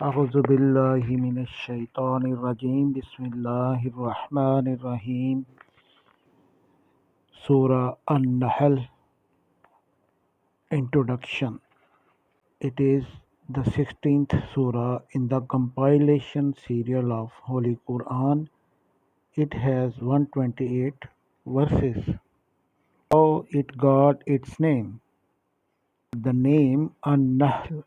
أعوذ بالله من الشيطان الرجيم بسم الله الرحمن الرحيم Surah Al-Nahl Introduction. It is the 16th surah in the compilation serial of Holy Quran. It has 128 verses. How it got its name. The name An-Nahl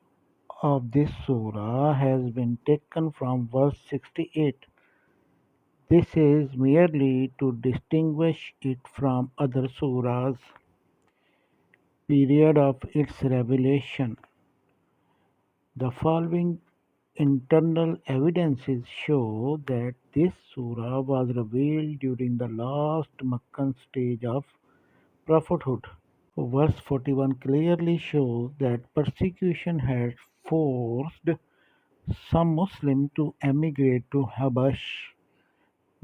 of this surah has been taken from verse 68. This is merely to distinguish it from other surahs. Period of its revelation. The following internal evidences show that this surah was revealed during the last Meccan stage of prophethood. Verse 41 clearly shows that persecution had forced some Muslims to emigrate to Habash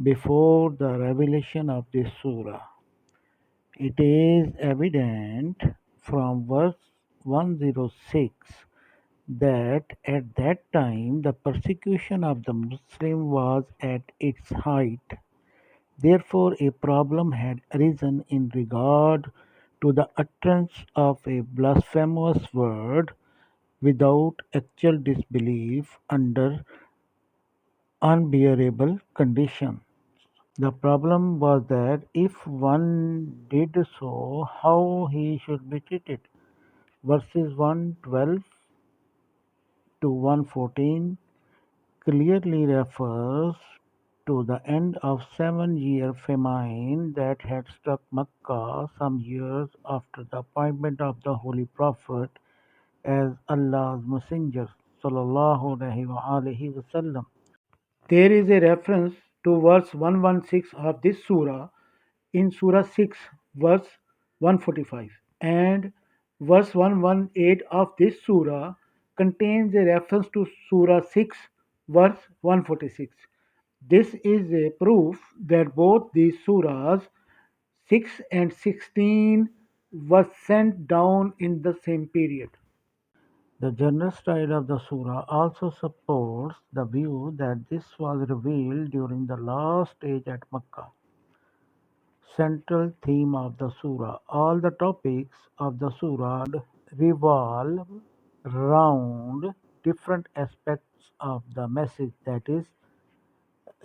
before the revelation of this surah. It is evident from verse 106 that at that time the persecution of the Muslim was at its height. Therefore, a problem had arisen in regard to the utterance of a blasphemous word without actual disbelief under unbearable conditions. The problem was that if one did so, how he should be treated. Verses 112 to 114 clearly refers to the end of 7-year famine that had struck Mecca some years after the appointment of the Holy Prophet as Allah's Messenger. Sallallahu Alaihi Wasallam. There is a reference to verse 116 of this surah in Surah 6, verse 145, and verse 118 of this surah contains a reference to Surah 6, verse 146. This is a proof that both these surahs 6 and 16 was sent down in the same period. The general style of the surah also supports the view that this was revealed during the last stage at Makkah. Central theme of the surah. All the topics of the surah revolve around different aspects of the message, that is,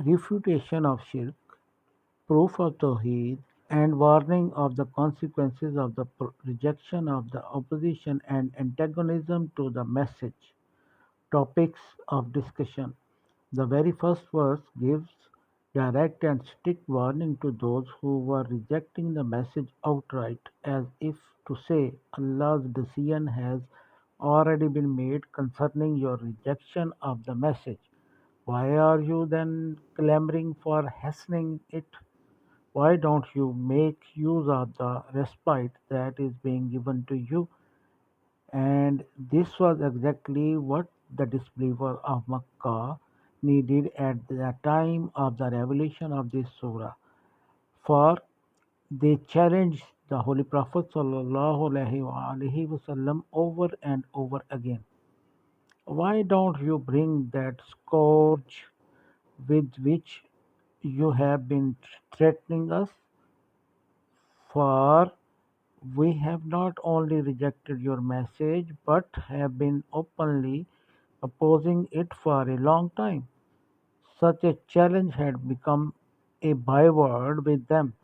refutation of shirk, proof of Tawheed, and warning of the consequences of the rejection of the opposition and antagonism to the message. Topics of discussion. The very first verse gives direct and strict warning to those who were rejecting the message outright, as if to say, Allah's decision has already been made concerning your rejection of the message. Why are you then clamoring for hastening it? Why don't you make use of the respite that is being given to you? And this was exactly what the disbelievers of Makkah needed at the time of the revelation of this surah. For they challenged the Holy Prophet ﷺ over and over again. Why don't you bring that scourge with which you have been threatening us? For we have not only rejected your message but have been openly opposing it for a long time. Such a challenge had become a byword with them,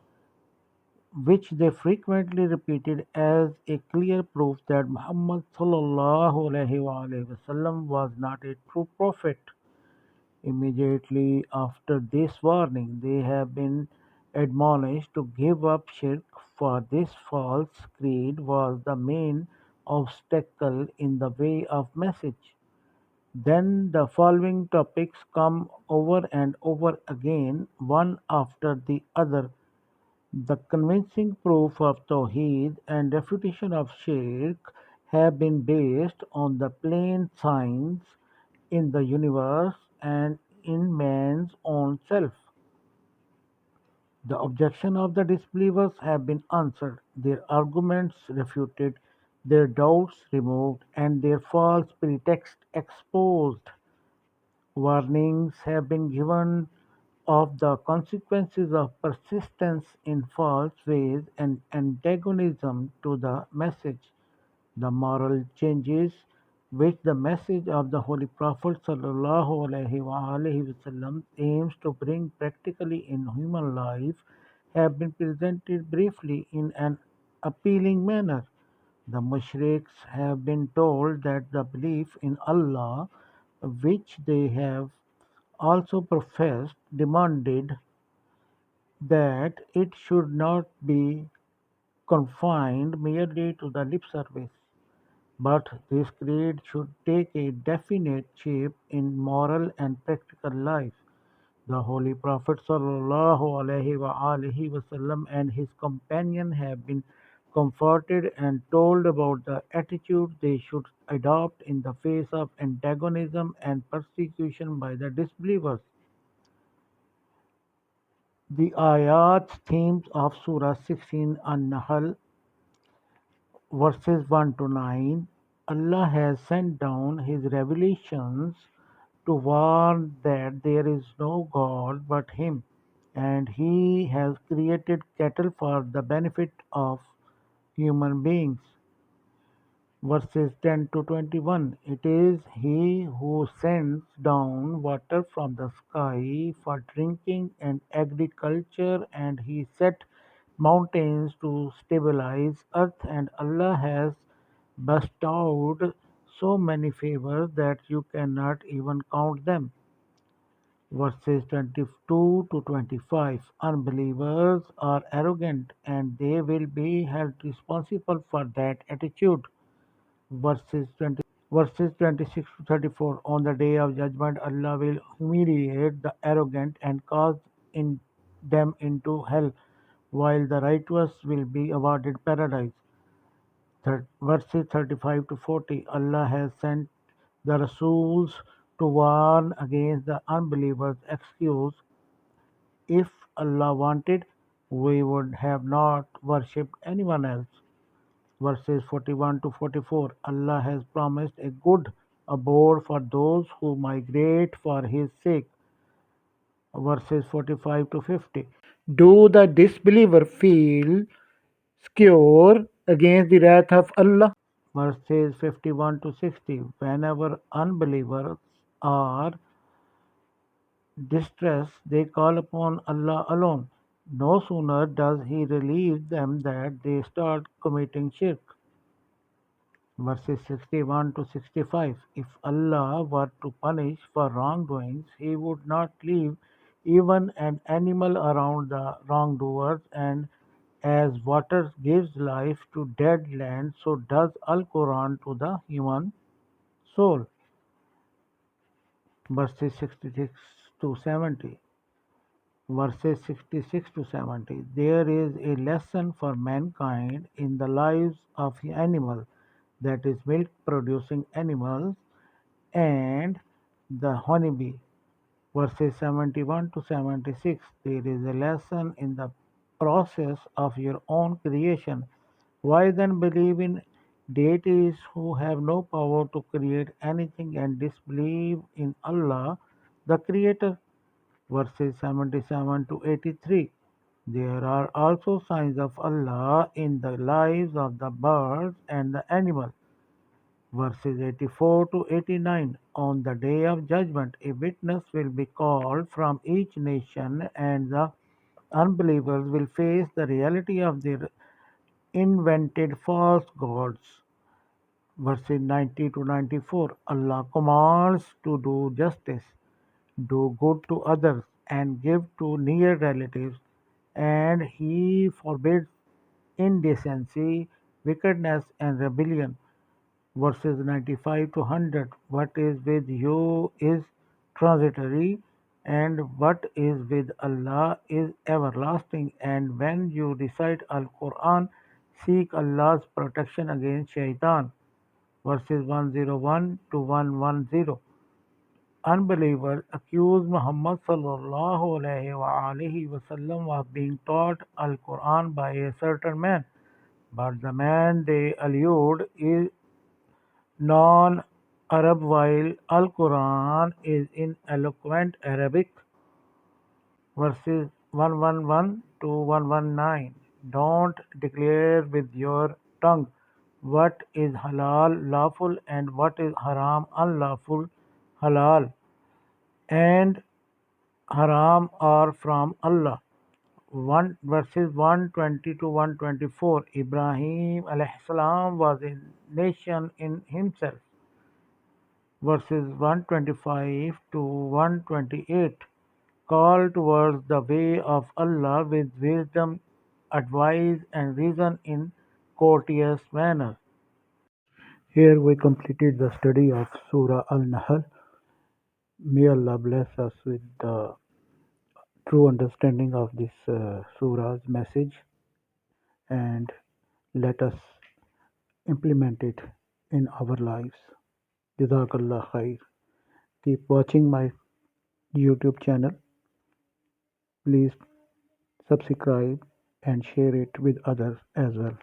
which they frequently repeated as a clear proof that Muhammad (SAW) was not a true prophet. Immediately after this warning, they have been admonished to give up shirk, for this false creed was the main obstacle in the way of message. Then the following topics come over and over again, one after the other: the convincing proof of Tawheed and refutation of Shirk have been based on the plain signs in the universe and in man's own self. The objections of the disbelievers have been answered, their arguments refuted, their doubts removed, and their false pretext exposed. Warnings have been given of the consequences of persistence in false ways and antagonism to the message. The moral changes which the message of the Holy Prophet ﷺ aims to bring practically in human life have been presented briefly in an appealing manner. The mushriks have been told that the belief in Allah, which they have also professed, demanded that it should not be confined merely to the lip service, but this creed should take a definite shape in moral and practical life. The Holy Prophet ﷺ and his companion have been comforted and told about the attitude they should adopt in the face of antagonism and persecution by the disbelievers. The ayat themes of Surah 16 An-Nahl verses 1 to 9. Allah has sent down His revelations to warn that there is no God but Him, and He has created cattle for the benefit of human beings. Verses 10 to 21. It is He who sends down water from the sky for drinking and agriculture, and He set mountains to stabilize earth, and Allah has bestowed so many favors that you cannot even count them. Verses 22 to 25. Unbelievers are arrogant and they will be held responsible for that attitude. Verses 26 to 34. On the day of judgment, Allah will humiliate the arrogant and cast in them into hell, while the righteous will be awarded paradise. Verses 35 to 40. Allah has sent the Rasuls to warn against the unbelievers' excuse. If Allah wanted, we would have not worshipped anyone else. Verses 41 to 44. Allah has promised a good abode for those who migrate for His sake. Verses 45 to 50. Do the disbeliever feel secure against the wrath of Allah? Verses 51 to 60. Whenever unbelievers are distressed, they call upon Allah alone. No sooner does He relieve them that they start committing shirk. Verses 61 to 65. If Allah were to punish for wrongdoings, He would not leave even an animal around the wrongdoers, and as water gives life to dead land, so does Al Quran to the human soul. Verses 66 to 70. Verses 66 to 70. There is a lesson for mankind in the lives of animals, that is, milk producing animals and the honeybee. Verses 71 to 76. There is a lesson in the process of your own creation. Why then believe in deities who have no power to create anything and disbelieve in Allah, the Creator? Verses 77 to 83. There are also signs of Allah in the lives of the birds and the animals. Verses 84 to 89. On the day of judgment, a witness will be called from each nation, and the unbelievers will face the reality of their invented false gods. Verses 90 to 94. Allah commands to do justice, do good to others, and give to near relatives, and He forbids indecency, wickedness, and rebellion. Verses 95 to 100. What is with you is transitory, and what is with Allah is everlasting. And when you recite Al Quran, seek Allah's protection against shaitan. Verses 101 to 110. Unbelievers accuse Muhammad sallallahu of being taught Al Quran by a certain man, but the man they allude is non Arab while Al-Quran is in eloquent Arabic. Verses 111 to 119. Don't declare with your tongue what is halal lawful and what is haram unlawful. Halal and haram are from Allah. 1 verses 120 to 124. Ibrahim alayhi salam was a nation in himself. Verses 125 to 128. Call towards the way of Allah with wisdom, advice and reason in courteous manner. Here we completed the study of Surah Al-Nahl. May Allah bless us with the true understanding of this surah's message and let us implement it in our lives. Jazakallah khair. Keep watching my YouTube channel. Please subscribe and share it with others as well.